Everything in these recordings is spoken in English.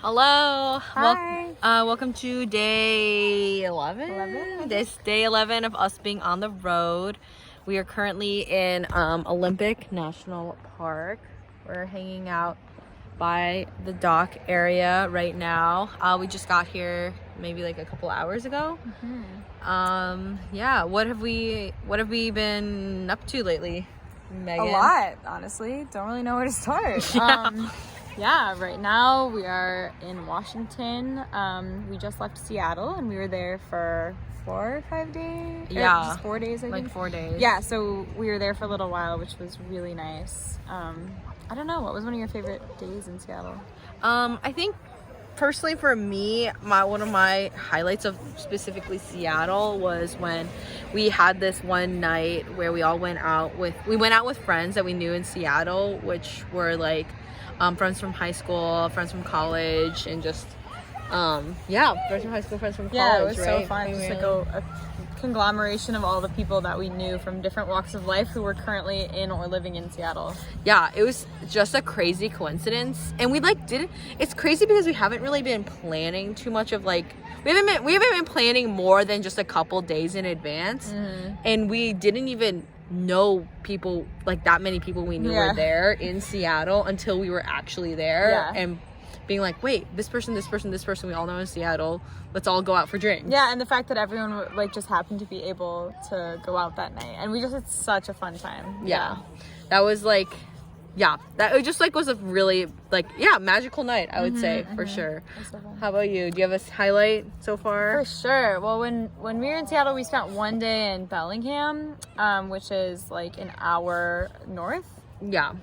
Hello. Hi. Welcome to day 11. This day 11 of us being on the road. We are currently in Olympic National Park. We're hanging out by the dock area right now. We just got here maybe like a couple hours ago. Yeah. What have we been up to lately, Megan? A lot, honestly. Don't really know where to start. Yeah. Right now we are in Washington. We just left Seattle and we were there for 4 or 5 days. Yeah. Just 4 days, I think. Like 4 days. Yeah, so we were there for a little while, which was really nice. I don't know, what was one of your favorite days in Seattle? I think personally for me, one of my highlights of specifically Seattle was when we had this one night where we went out with friends that we knew in Seattle, which were like friends from high school, friends from college, and just friends from high school, friends from college. Yeah, it was right? so fun. Just like a conglomeration of all the people that we knew from different walks of life who were currently in or living in Seattle. Yeah, it was just a crazy coincidence, and we it's crazy because we haven't really been planning too much of we haven't been planning more than just a couple days in advance, and we didn't even know people, like that many people we knew were there in Seattle until we were actually there and being like, wait, this person we all know in Seattle, let's all go out for drinks. Yeah, and the fact that everyone just happened to be able to go out that night, and we just had such a fun time. That was that just was a really magical night, I would say, for sure. So How about you? Do you have a highlight so far? For sure. Well, when we were in Seattle, we spent one day in Bellingham, which is like an hour north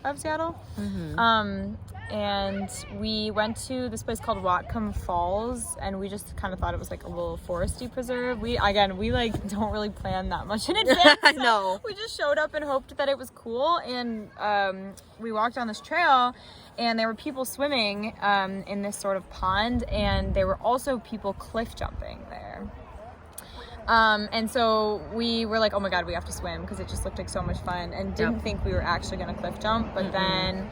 of Seattle. And we went to this place called Whatcom Falls, and we just kind of thought it was like a little foresty preserve. We don't really plan that much in advance. I know. We just showed up and hoped that it was cool, and we walked down this trail, and there were people swimming in this sort of pond, and there were also people cliff jumping there. And so we were like, oh my god, we have to swim, because it just looked like so much fun, and didn't think we were actually going to cliff jump, but then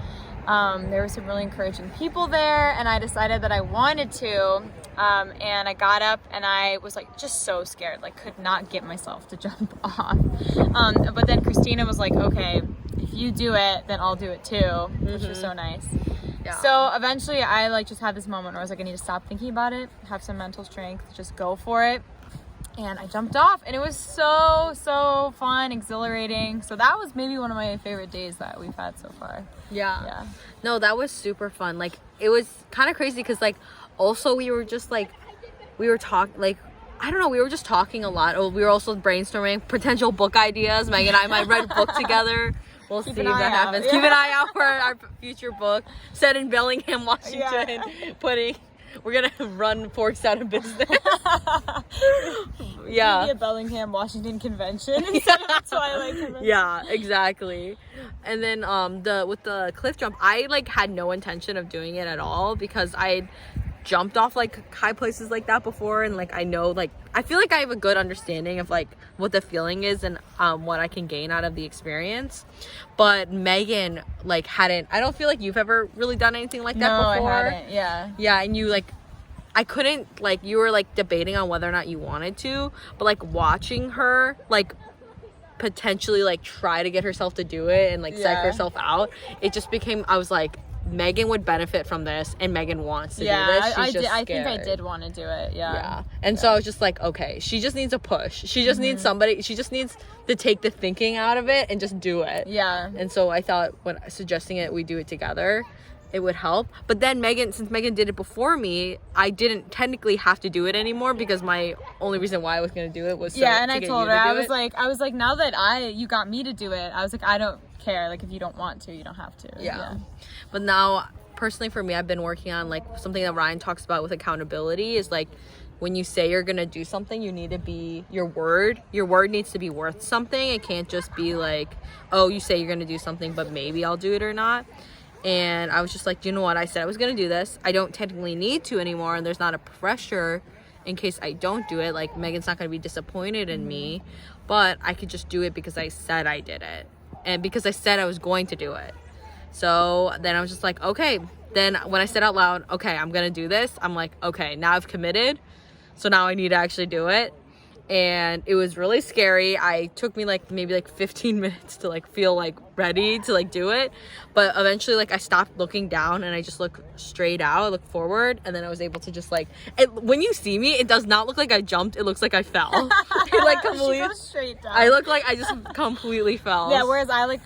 there were some really encouraging people there, and I decided that I wanted to, and I got up and I was just so scared, could not get myself to jump off. But then Christina was like, okay, if you do it, then I'll do it too, which was so nice. Yeah. So eventually I just had this moment where I was like, I need to stop thinking about it, have some mental strength, just go for it. And I jumped off, and it was so fun, exhilarating. So that was maybe one of my favorite days that we've had so far. Yeah. No, that was super fun. It was kind of crazy because also we were just we were talking I don't know, we were just talking a lot. We were also brainstorming potential book ideas. Megan and I might write a book together. We'll see if that happens. Keep an eye out for our future book set in Bellingham, Washington. We're gonna run Forks out of business. Maybe a Bellingham, Washington convention instead of Twilight convention. Yeah, exactly. And then with the cliff jump, I had no intention of doing it at all, because I jumped off high places like that before, and I know I feel I have a good understanding of what the feeling is and what I can gain out of the experience. But Megan hadn't. I don't feel you've ever really done anything like that before. No, I hadn't. Yeah, and you I couldn't you were debating on whether or not you wanted to, but watching her potentially try to get herself to do it and psych herself out, it just became, I was like, Megan would benefit from this, and Megan wants to do this. She's just I scared. think I did want to do it. Yeah. And so I was just like, okay, she just needs a push. She just needs somebody. She just needs to take the thinking out of it and just do it. Yeah. And so I thought, when suggesting it, we do it together, it would help. But then since Megan did it before me, I didn't technically have to do it anymore, because my only reason why I was going to do it was and I told her, I was like, now that you got me to do it, I was like, I don't care. If you don't want to, you don't have to. Yeah. But now, personally for me, I've been working on something that Ryan talks about with accountability is when you say you're gonna do something, you need to be your word needs to be worth something. It can't just be oh, you say you're gonna do something, but maybe I'll do it or not. And I was just like, you know what, I said I was gonna do this, I don't technically need to anymore, and there's not a pressure in case I don't do it. Megan's not gonna be disappointed in me, but I could just do it because I said I did it, and because I said I was going to do it. So then I was just like, okay, then when I said out loud, okay, I'm gonna do this, I'm like, okay, now I've committed, so now I need to actually do it. And it was really scary. I took me like maybe like 15 minutes to like feel like ready to like do it, but eventually like I stopped looking down and I just looked straight out, I looked forward, and then I was able to just like when you see me, it does not look like I jumped, it looks like I fell. It like completely She goes straight down. I look like I just completely fell. Yeah, whereas I like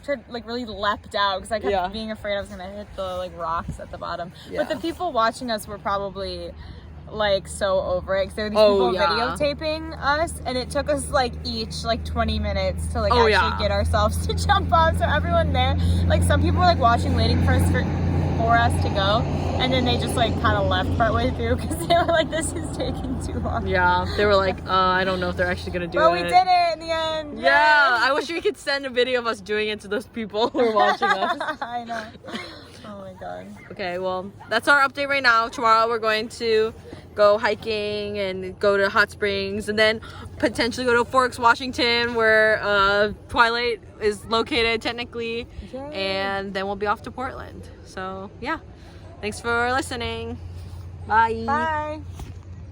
really leapt out because I kept Yeah. being afraid I was gonna hit the like rocks at the bottom. Yeah. But the people watching us were probably like so over it because there were these Oh, people yeah. videotaping us, and it took us like each like 20 minutes to like Oh, actually yeah. get ourselves to jump off. So everyone there, like some people were like watching, waiting for us to go, and then they just like kind of left partway through because they were like, "This is taking too long." Yeah, they were like, I don't know if they're actually gonna do But it. we did it in the end. Yeah, Yay! I wish we could send a video of us doing it to those people who are watching us. I know. Oh my god. Okay, well, that's our update right now. Tomorrow we're going to go hiking and go to hot springs, and then potentially go to Forks, Washington, where Twilight is located technically. Yay. And then we'll be off to Portland. So yeah, thanks for listening. Bye. Bye.